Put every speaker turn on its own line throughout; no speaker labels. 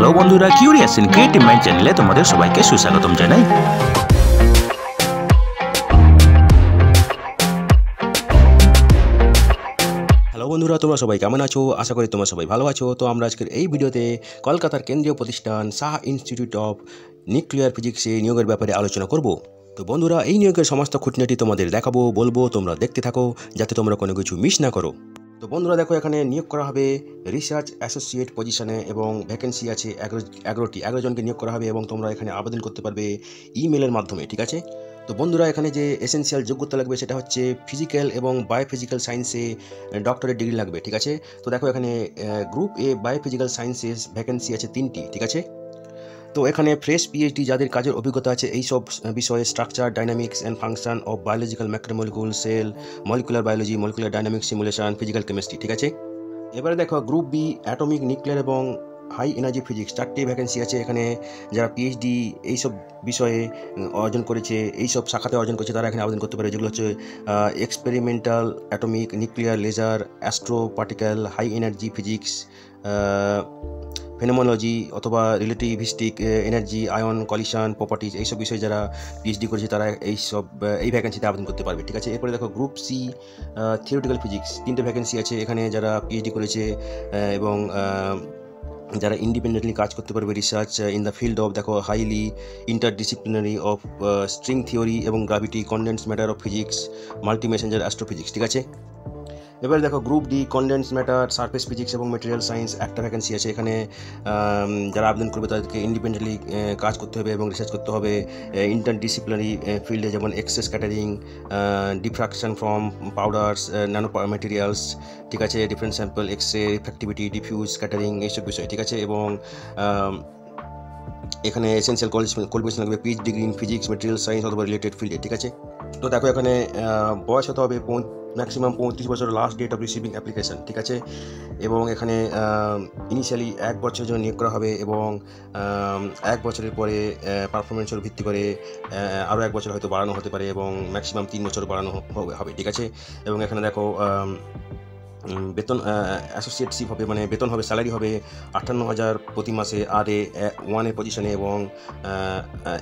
Hello বন্ধুরা, curious in creative mind চ্যানেলে তোমাদের সবাইকে সুস্বাগতম জানাই। হ্যালো বন্ধুরা, তোমরা সবাই কেমন আছো? আশা করি তোমরা সবাই ভালো আছো। তো আমরা আজকের এই ভিডিওতে কলকাতার কেন্দ্রীয় প্রতিষ্ঠান সাহা ইনস্টিটিউট অফ নিউক্লিয়ার ফিজিক্সে নিয়োগের ব্যাপারে আলোচনা করব। তো বন্ধুরা, এই নিয়োগের সমস্ত খুঁটিনাটি তোমাদের দেখাবো, বলবো, তোমরা দেখতে থাকো যাতে তোমরা কোনো কিছু মিস না করো। তো বন্ধুরা দেখো, এখানে নিয়োগ করা হবে রিসার্চ অ্যাসোসিয়েট পজিশনে এবং ভ্যাকেন্সি আছে 11 জনকে নিয়োগ করা হবে এবং তোমরা এখানে আবেদন করতে পারবে ইমেলের মাধ্যমে, ঠিক আছে। তো বন্ধুরা, এখানে যে এসেনশিয়াল যোগ্যতা লাগবে সেটা হচ্ছে ফিজিক্যাল এবং বায়োফিজিক্যাল সায়েন্সে ডক্টরেট ডিগ্রি লাগবে, ঠিক আছে। তো দেখো, এখানে গ্রুপ এ বায়োফিজিক্যাল সায়েন্সেস ভ্যাকেন্সি আছে 3টি, ঠিক আছে। তো এখানে ফ্রেশ পিএইচডি যাদের কাজের অভিজ্ঞতা আছে এই সব বিষয়ে, structure, dynamics and function of biological macromolecule, cell, molecular biology, molecular dynamics, simulation, physical chemistry, ঠিক আছে। এবারে দেখো, গ্রুপ বি অ্যাটমিক, নিউক্লিয়ার এবং হাই এনার্জি ফিজিক্স 4টি ভ্যাকেন্সি আছে। এখানে যারা পিএইচডি এইসব বিষয়ে অর্জন করেছে, এইসব শাখাতে অর্জন করেছে, তারা এখানে আবেদন করতে পারে, যেগুলো হচ্ছে experimental atomic, nuclear, laser, astro particle, high energy physics, phenomenology অথবা relativistic energy, ion collision properties, এইসব বিষয়ে যারা পিএইচডি করেছে তারা এই ভ্যাকেন্সিতে আবেদন করতে পারবে, ঠিক আছে। এরপরে দেখো, গ্রুপ সি থিওরিটিক্যাল ফিজিক্স 3টে ভ্যাকেন্সি আছে। এখানে যারা পিএইচডি করেছে এবং যারা ইন্ডিপেন্ডেন্টলি কাজ করতে পারবে research in the field of, দেখো, highly interdisciplinary of string theory এবং gravity, condense matter of physics, multi messenger astrophysics, ঠিক আছে। এবার দেখো, group D condense matter, surface physics এবং মেটেরিয়াল সায়েন্স একটা ভ্যাকেন্সি আছে। এখানে যারা আবেদন করবে তাদেরকে ইন্ডিপেন্ডেন্টলি কাজ করতে হবে এবং রিসার্চ করতে হবে ইন্টারডিসিপ্লিনারি ফিল্ডে, যেমন excess scattering, diffraction from powders, nano materials, ঠিক আছে, different sample, X-ray refractivity, diffuse scattering, এইসব বিষয়, ঠিক আছে। এবং এখানে এসেনশিয়াল কোয়ালিফিকেশন লাগবে PhD degree in physics, material science অথবা রিলেটেড ফিল্ডে, ঠিক আছে। তো দেখো, এখানে বয়স হতে হবে ম্যাক্সিমাম 35 বছর, last date of receiving application, ঠিক আছে। এবং এখানে ইনিশিয়ালি 1 বছরের জন্য নিয়োগ করা হবে এবং 1 বছরের পরে পারফরমেন্সের ভিত্তি করে আরও 1 বছর হয়তো বাড়ানো হতে পারে এবং ম্যাক্সিমাম 3 বছর বাড়ানো হবে, ঠিক আছে। এবং এখানে দেখো, বেতন অ্যাসোসিয়েটশিপ হবে, মানে বেতন হবে, স্যালারি হবে 58,000 প্রতি মাসে RA1 পজিশনে এবং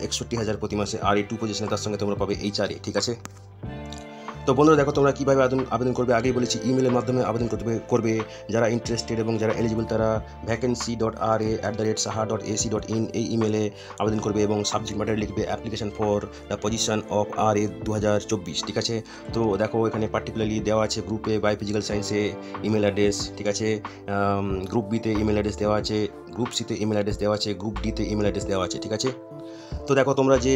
61,000 প্রতি মাসে RA2 পজিশনে, তার সঙ্গে তোমরা পাবে HRA, ঠিক আছে। তো বন্ধুরা দেখো, তোমরা কীভাবে আবেদন করবে আগেই বলেছি, ইমেলের মাধ্যমে আবেদন করবে। যারা ইন্টারেস্টেড এবং যারা এলিজিবল তারা vacancy.ra@saha.ac.in এই ইমেলে আবেদন করবে এবং সাবজেক্ট ম্যাটার লিখবে application for the position of RA 2024, ঠিক আছে। তো দেখো, এখানে পার্টিকুলারলি দেওয়া আছে গ্রুপে বায়োফিজিক্যাল সায়েন্সে ইমেল অ্যাড্রেস, ঠিক আছে। গ্রুপ বিতে ইমেল অ্যাড্রেস দেওয়া আছে, গ্রুপ সিতে ইমেল অ্যাড্রেস দেওয়া আছে, গ্রুপ ডিতে ইমেল অ্যাড্রেস দেওয়া আছে, ঠিক আছে। তো দেখো, তোমরা যে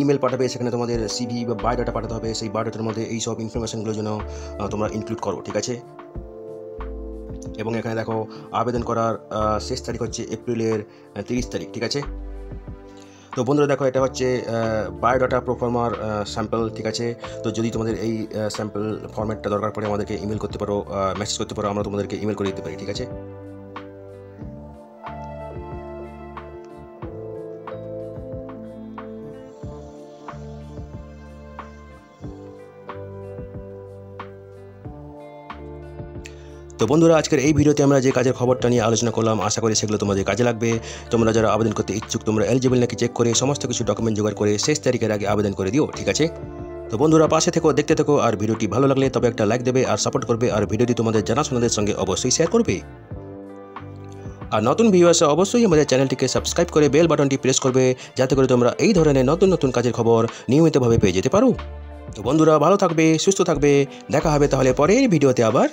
ইমেল পাঠাবে সেখানে তোমাদের সিভি বা বায়োডাটা পাঠাতে হবে। সেই বায়োডাটার মধ্যে এই সব ইনফরমেশনগুলো যেন তোমরা ইনক্লুড করো, ঠিক আছে। এবং এখানে দেখো, আবেদন করার শেষ তারিখ হচ্ছে এপ্রিলের 30 তারিখ, ঠিক আছে। তো বন্ধুরা দেখো, এটা হচ্ছে বায়োডাটা প্রোফর্মার স্যাম্পল, ঠিক আছে। তো যদি তোমাদের এই স্যাম্পল ফরম্যাটটা দরকার পড়ে আমাদেরকে ইমেল করতে পারো, মেসেজ করতে পারো, আমরা তোমাদেরকে ইমেল করে দিতে পারি, ঠিক আছে। তো বন্ধুরা, আজকের এই ভিডিওতে আমরা যে কাজের খবরটা নিয়ে আলোচনা করলাম, আশা করি সেগুলো তোমাদের কাজে লাগবে। তোমরা যারা আবেদন করতে ইচ্ছুক, তোমরা এলিজিবল নাকি চেক করে সমস্ত কিছু ডকুমেন্ট জোগাড় করে শেষ তারিখের আগে আবেদন করে দিও, ঠিক আছে। তো বন্ধুরা, পাশে থেকো, দেখতে থেকো, আর ভিডিওটি ভালো লাগলে তবে একটা লাইক দেবে আর সাপোর্ট করবে, আর ভিডিওটি তোমাদের জানাশোনাদের সঙ্গে অবশ্যই শেয়ার করবে। আর নতুন ভিউয়ার্সরা অবশ্যই আমাদের চ্যানেলটিকে সাবস্ক্রাইব করে বেল বাটনটি প্রেস করবে, যাতে করে তোমরা এই ধরনের নতুন নতুন কাজের খবর নিয়মিতভাবে পেয়ে যেতে পারো। তো বন্ধুরা, ভালো থাকবে, সুস্থ থাকবে, দেখা হবে তাহলে পরের ভিডিওতে আবার।